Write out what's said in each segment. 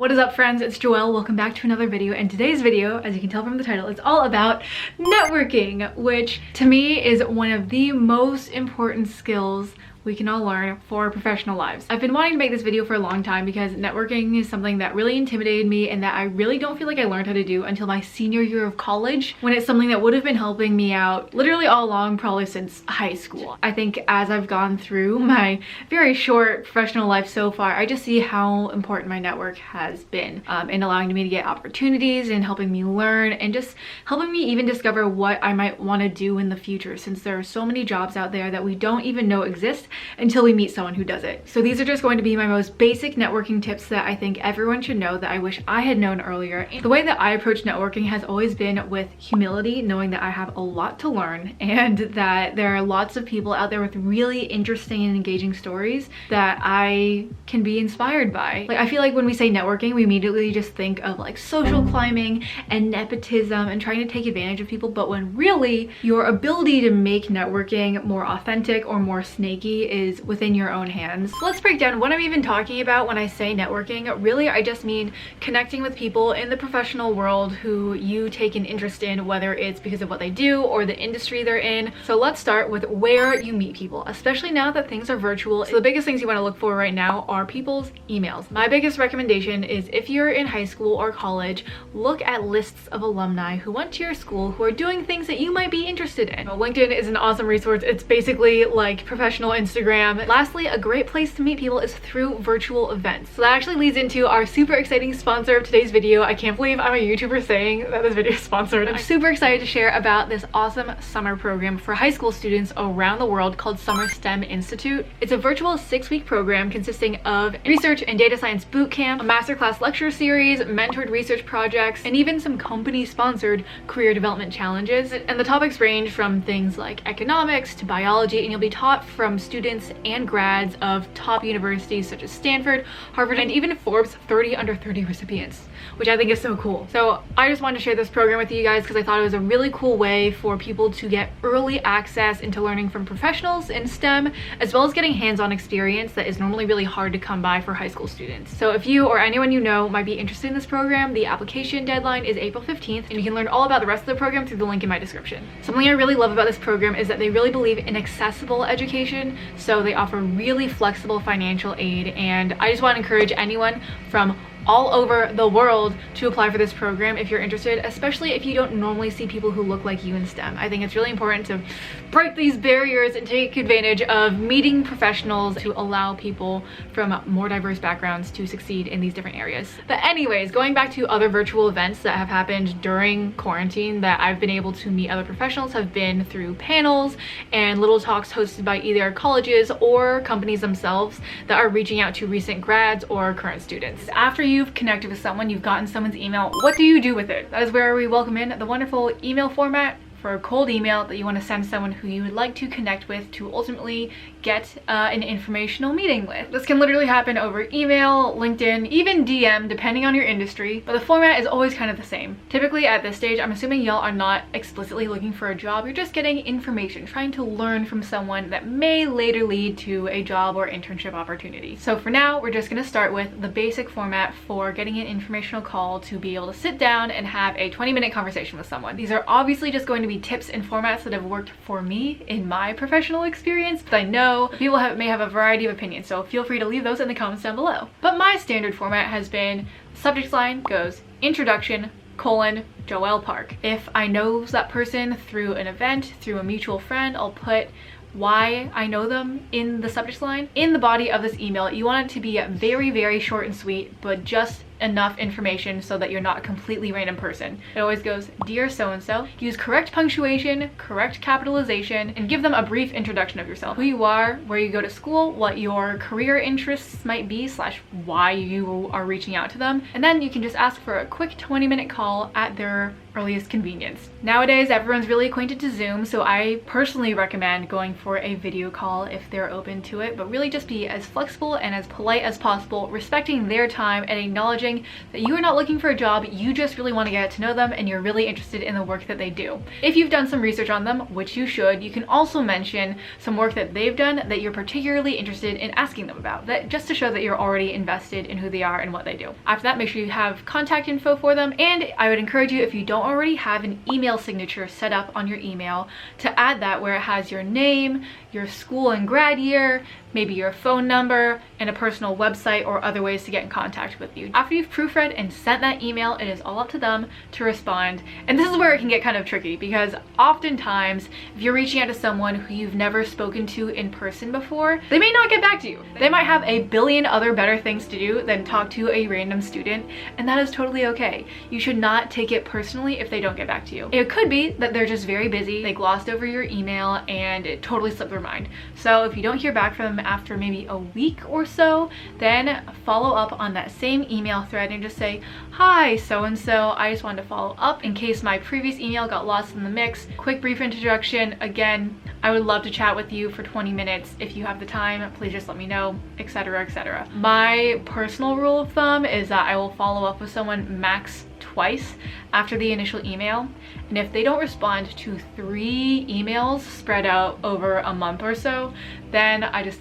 What is up, friends? It's Joelle. Welcome back to another video, and today's video, as you can tell from the title, it's all about networking, which to me is one of the most important skills we can all learn for our professional lives. I've been wanting to make this video for a long time because networking is something that really intimidated me and that I really don't feel like I learned how to do until my senior year of college, when it's something that would have been helping me out literally all along, probably since high school. I think as I've gone through my very short professional life so far, I just see how important my network has been in allowing me to get opportunities and helping me learn and just helping me even discover what I might want to do in the future, since there are so many jobs out there that we don't even know exist until we meet someone who does it. So these are just going to be my most basic networking tips that I think everyone should know, that I wish I had known earlier. The way that I approach networking has always been with humility, knowing that I have a lot to learn and that there are lots of people out there with really interesting and engaging stories that I can be inspired by. Like, I feel like when we say networking, we immediately just think of like social climbing and nepotism and trying to take advantage of people, but when really your ability to make networking more authentic or more snaky is within your own hands. So let's break down what I'm even talking about when I say networking. Really, I just mean connecting with people in the professional world who you take an interest in, whether it's because of what they do or the industry they're in. So let's start with where you meet people, especially now that things are virtual. So the biggest things you want to look for right now are people's emails. My biggest recommendation is, if you're in high school or college, look at lists of alumni who went to your school who are doing things that you might be interested in. LinkedIn is an awesome resource. It's basically like professional Instagram. Lastly, a great place to meet people is through virtual events. So that actually leads into our super exciting sponsor of today's video. I can't believe I'm a YouTuber saying that this video is sponsored. I'm super excited to share about this awesome summer program for high school students around the world called Summer STEM Institute. It's a virtual 6-week program consisting of research and data science boot camp, a masterclass lecture series, mentored research projects, and even some company-sponsored career development challenges. And the topics range from things like economics to biology, and you'll be taught from students and grads of top universities such as Stanford, Harvard, and even Forbes 30 under 30 recipients, which I think is so cool. So I just wanted to share this program with you guys because I thought it was a really cool way for people to get early access into learning from professionals in STEM, as well as getting hands-on experience that is normally really hard to come by for high school students. So if you or anyone you know might be interested in this program, the application deadline is April 15th, and you can learn all about the rest of the program through the link in my description. Something I really love about this program is that they really believe in accessible education, so they offer really flexible financial aid, and I just want to encourage anyone from all over the world to apply for this program if you're interested, especially if you don't normally see people who look like you in STEM. I think it's really important to break these barriers and take advantage of meeting professionals to allow people from more diverse backgrounds to succeed in these different areas. But anyways, going back to other virtual events that have happened during quarantine that I've been able to meet other professionals have been through panels and little talks hosted by either colleges or companies themselves that are reaching out to recent grads or current students. After you've connected with someone, you've gotten someone's email, what do you do with it? That is where we welcome in the wonderful email format for a cold email that you want to send someone who you would like to connect with to ultimately get an informational meeting with. This can literally happen over email, LinkedIn, even DM, depending on your industry, but the format is always kind of the same. Typically at this stage, I'm assuming y'all are not explicitly looking for a job, you're just getting information, trying to learn from someone that may later lead to a job or internship opportunity. So for now, we're just going to start with the basic format for getting an informational call to be able to sit down and have a 20-minute conversation with someone. These are obviously just going to be tips and formats that have worked for me in my professional experience, but I know people may have a variety of opinions, so feel free to leave those in the comments down below. But my standard format has been, subject line goes introduction, Joelle Park. If I know that person through an event, through a mutual friend, I'll put why I know them in the subject line. In the body of this email, you want it to be very, very short and sweet, but just enough information so that you're not a completely random person. It always goes, "Dear so-and-so." Use correct punctuation, correct capitalization, and give them a brief introduction of yourself. Who you are, where you go to school, what your career interests might be, / why you are reaching out to them. And then you can just ask for a quick 20-minute call at their earliest convenience. Nowadays, everyone's really acquainted to Zoom, so I personally recommend going for a video call if they're open to it, but really just be as flexible and as polite as possible, respecting their time and acknowledging acknowledging that you are not looking for a job, you just really want to get to know them and you're really interested in the work that they do. If you've done some research on them, which you should, you can also mention some work that they've done that you're particularly interested in asking them about, that just to show that you're already invested in who they are and what they do. After that, make sure you have contact info for them, and I would encourage you, if you don't already have an email signature set up on your email, to add that where it has your name, your school and grad year, maybe your phone number, and a personal website or other ways to get in contact with you. After you've proofread and sent that email, it is all up to them to respond. And this is where it can get kind of tricky, because oftentimes if you're reaching out to someone who you've never spoken to in person before, they may not get back to you. They might have a billion other better things to do than talk to a random student, and that is totally okay. You should not take it personally if they don't get back to you. It could be that they're just very busy, they glossed over your email and it totally slipped their mind. So if you don't hear back from them after maybe a week or so, then follow up on that same email thread and just say, hi so-and-so, I just wanted to follow up in case my previous email got lost in the mix. Quick brief introduction. Again, I would love to chat with you for 20 minutes. If you have the time, please just let me know, etc., etc. My personal rule of thumb is that I will follow up with someone max twice after the initial email, and if they don't respond to 3 emails spread out over a month or so, then I just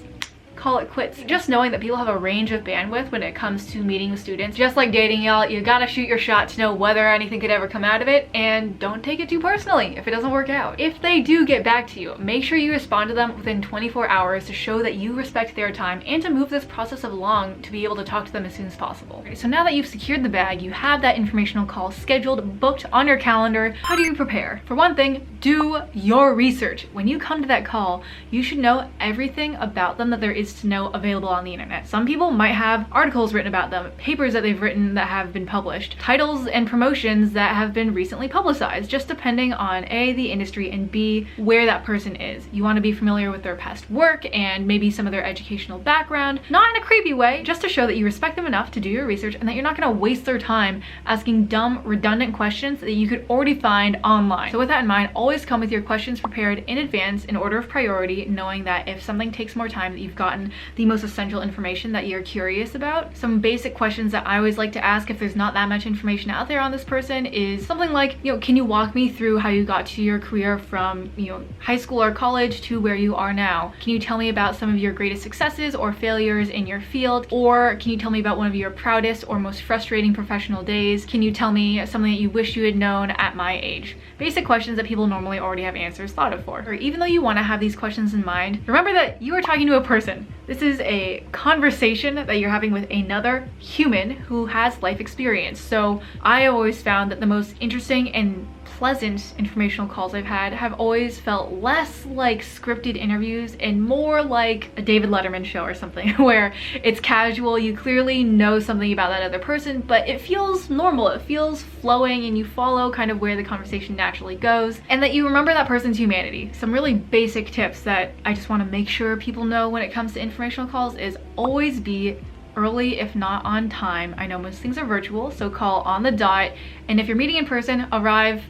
call it quits. Just knowing that people have a range of bandwidth when it comes to meeting with students. Just like dating, y'all, you gotta shoot your shot to know whether anything could ever come out of it, and don't take it too personally if it doesn't work out. If they do get back to you, make sure you respond to them within 24 hours to show that you respect their time and to move this process along to be able to talk to them as soon as possible. Okay, so now that you've secured the bag, you have that informational call scheduled, booked on your calendar, how do you prepare? For one thing, do your research. When you come to that call, you should know everything about them that there is to know available on the internet. Some people might have articles written about them, papers that they've written that have been published, titles and promotions that have been recently publicized, just depending on A, the industry, and B, where that person is. You want to be familiar with their past work and maybe some of their educational background, not in a creepy way, just to show that you respect them enough to do your research and that you're not going to waste their time asking dumb, redundant questions that you could already find online. So with that in mind, always come with your questions prepared in advance in order of priority, knowing that if something takes more time, that you've gotten the most essential information that you're curious about. Some basic questions that I always like to ask if there's not that much information out there on this person is something like, can you walk me through how you got to your career from, high school or college to where you are now? Can you tell me about some of your greatest successes or failures in your field? Or can you tell me about one of your proudest or most frustrating professional days? Can you tell me something that you wish you had known at my age? Basic questions that people normally already have answers thought of for. Or even though you want to have these questions in mind, remember that you are talking to a person. This is a conversation that you're having with another human who has life experience. So I have always found that the most interesting and pleasant informational calls I've had have always felt less like scripted interviews and more like a David Letterman show or something, where it's casual, you clearly know something about that other person, but it feels normal, it feels flowing, and you follow kind of where the conversation naturally goes, and that you remember that person's humanity. Some really basic tips that I just want to make sure people know when it comes to informational calls is always be early, if not on time. I know most things are virtual, so call on the dot, and if you're meeting in person, arrive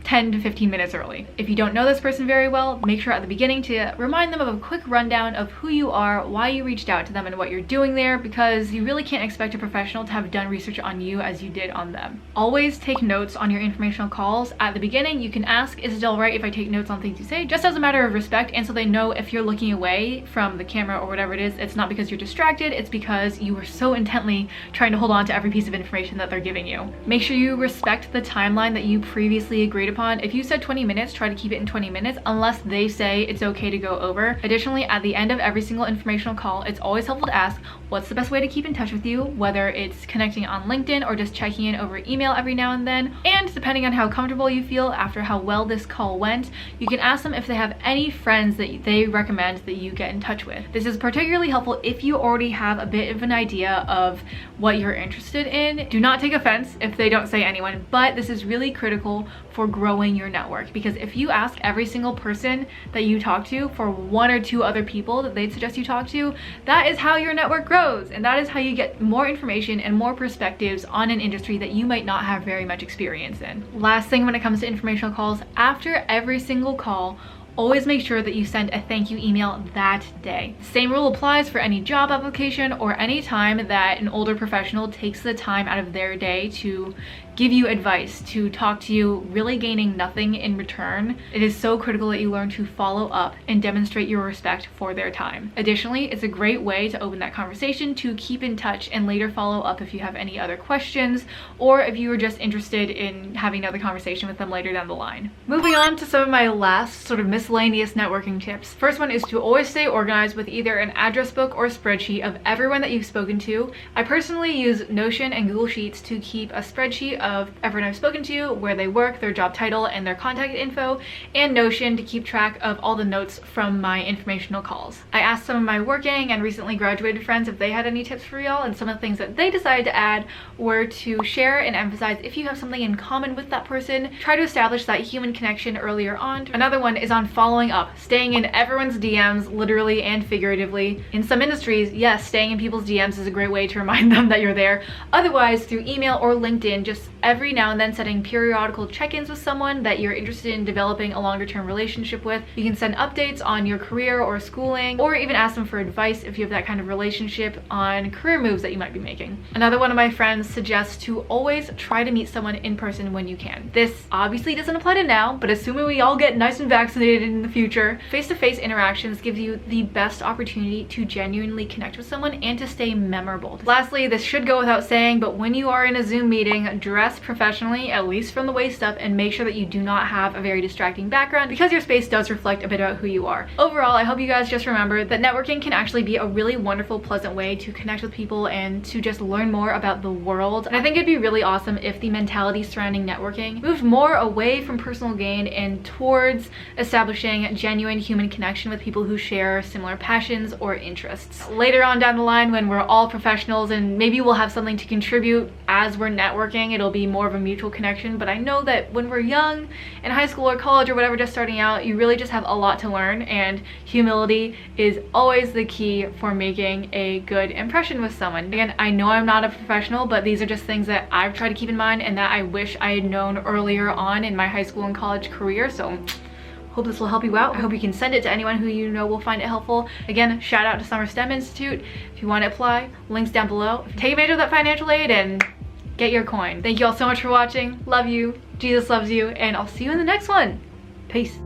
10 to 15 minutes early. If you don't know this person very well, make sure at the beginning to remind them of a quick rundown of who you are, why you reached out to them, and what you're doing there, because you really can't expect a professional to have done research on you as you did on them. Always take notes on your informational calls. At the beginning, you can ask, is it all right if I take notes on things you say, just as a matter of respect, and so they know if you're looking away from the camera or whatever it is, it's not because you're distracted, it's because you were so intently trying to hold on to every piece of information that they're giving you. Make sure you respect the timeline that you previously agreed upon. If you said 20 minutes, try to keep it in 20 minutes unless they say it's okay to go over. Additionally, at the end of every single informational call, it's always helpful to ask, what's the best way to keep in touch with you, whether it's connecting on LinkedIn or just checking in over email every now and then. And depending on how comfortable you feel after how well this call went, you can ask them if they have any friends that they recommend that you get in touch with. This is particularly helpful if you already have a bit of an idea of what you're interested in. Do not take offense if they don't say anyone, but this is really critical for growing your network, because if you ask every single person that you talk to for 1 or 2 other people that they'd suggest you talk to, that is how your network grows, and that is how you get more information and more perspectives on an industry that you might not have very much experience in. Last thing when it comes to informational calls, after every single call, always make sure that you send a thank you email that day. Same rule applies for any job application or any time that an older professional takes the time out of their day to give you advice, to talk to you, really gaining nothing in return. It is so critical that you learn to follow up and demonstrate your respect for their time. Additionally, it's a great way to open that conversation, to keep in touch and later follow up if you have any other questions, or if you were just interested in having another conversation with them later down the line. Moving on to some of my last sort of miscellaneous networking tips. First one is to always stay organized with either an address book or spreadsheet of everyone that you've spoken to. I personally use Notion and Google Sheets to keep a spreadsheet of everyone I've spoken to, where they work, their job title, and their contact info, and Notion to keep track of all the notes from my informational calls. I asked some of my working and recently graduated friends if they had any tips for y'all, and some of the things that they decided to add were to share and emphasize if you have something in common with that person, try to establish that human connection earlier on. Another one is on following up, staying in everyone's DMs, literally and figuratively. In some industries, yes, staying in people's DMs is a great way to remind them that you're there. Otherwise, through email or LinkedIn, just every now and then setting periodical check-ins with someone that you're interested in developing a longer-term relationship with. You can send updates on your career or schooling, or even ask them for advice if you have that kind of relationship on career moves that you might be making. Another one of my friends suggests to always try to meet someone in person when you can. This obviously doesn't apply to now, but assuming we all get nice and vaccinated in the future, face-to-face interactions give you the best opportunity to genuinely connect with someone and to stay memorable. Lastly, this should go without saying, but when you are in a Zoom meeting, dress professionally, at least from the waist up, and make sure that you do not have a very distracting background, because your space does reflect a bit about who you are. Overall, I hope you guys just remember that networking can actually be a really wonderful, pleasant way to connect with people and to just learn more about the world. And I think it'd be really awesome if the mentality surrounding networking moved more away from personal gain and towards establishing genuine human connection with people who share similar passions or interests. Later on down the line, when we're all professionals and maybe we'll have something to contribute as we're networking, it'll be more of a mutual connection. But I know that when we're young, in high school or college or whatever, just starting out, you really just have a lot to learn, and humility is always the key for making a good impression with someone. Again, I know I'm not a professional, but these are just things that I've tried to keep in mind and that I wish I had known earlier on in my high school and college career. So hope this will help you out. I hope you can send it to anyone who you know will find it helpful. Again, shout out to Summer STEM Institute. If you want to apply, links down below. Take advantage of that financial aid and get your coin. Thank you all so much for watching. Love you. Jesus loves you. And I'll see you in the next one. Peace.